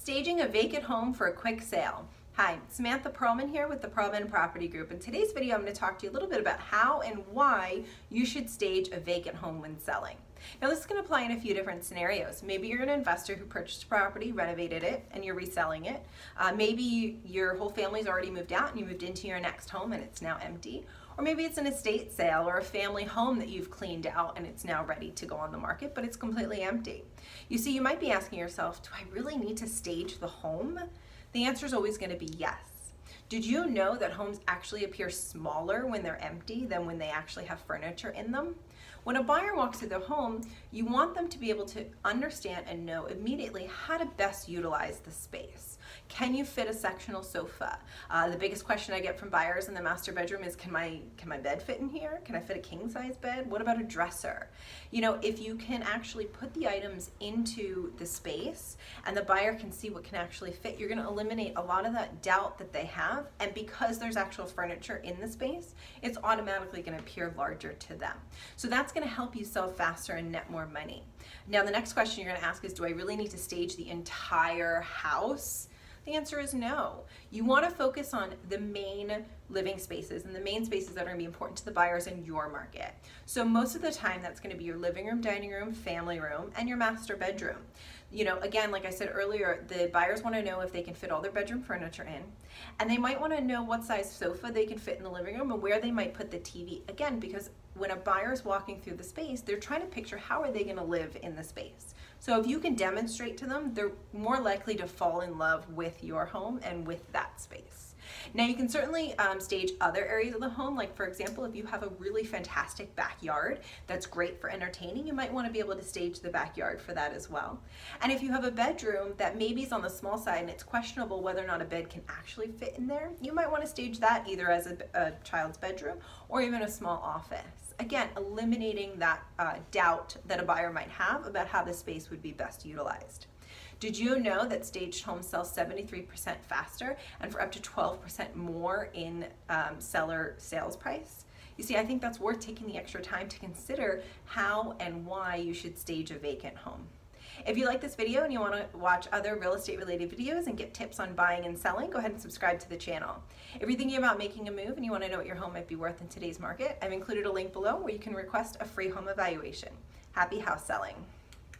Staging a vacant home for a quick sale. Hi, Samantha Pearlman here with the Pearlman Property Group. In today's video, I'm going to talk to you a little bit about how and why you should stage a vacant home when selling. Now, this is going to apply in a few different scenarios. Maybe you're an investor who purchased a property, renovated it, and you're reselling it. Maybe your whole family's already moved out and you moved into your next home and it's now empty. Or maybe it's an estate sale or a family home that you've cleaned out and it's now ready to go on the market, but it's completely empty. You see, you might be asking yourself, do I really need to stage the home? The answer is always going to be yes. Did you know that homes actually appear smaller when they're empty than when they actually have furniture in them? When a buyer walks through the home, you want them to be able to understand and know immediately how to best utilize the space. Can you fit a sectional sofa? The biggest question I get from buyers in the master bedroom is, can my bed fit in here? Can I fit a king size bed? What about a dresser? You know, if you can actually put the items into the space and the buyer can see what can actually fit, you're going to eliminate a lot of that doubt that they have. And because there's actual furniture in the space, it's automatically going to appear larger to them. So that's going to help you sell faster and net more money. Now, the next question you're going to ask is, do I really need to stage the entire house? The answer is no. You want to focus on the main living spaces and the main spaces that are going to be important to the buyers in your market. So most of the time, that's going to be your living room, dining room, family room, and your master bedroom. You know, again, like I said earlier, the buyers want to know if they can fit all their bedroom furniture in, and they might want to know what size sofa they can fit in the living room and where they might put the TV. Again, because when a buyer is walking through the space, they're trying to picture how are they going to live in the space. So if you can demonstrate to them, they're more likely to fall in love with your home and with that space. Now, you can certainly stage other areas of the home. Like, for example, if you have a really fantastic backyard that's great for entertaining, you might want to be able to stage the backyard for that as well. And if you have a bedroom that maybe is on the small side and it's questionable whether or not a bed can actually fit in there, you might want to stage that either as a child's bedroom or even a small office. Again, eliminating that doubt that a buyer might have about how the space would be best utilized. Did you know that staged homes sell 73% faster and for up to 12% more in seller sales price? You see, I think that's worth taking the extra time to consider how and why you should stage a vacant home. If you like this video and you want to watch other real estate related videos and get tips on buying and selling, go ahead and subscribe to the channel. If you're thinking about making a move and you want to know what your home might be worth in today's market, I've included a link below where you can request a free home evaluation. Happy house selling.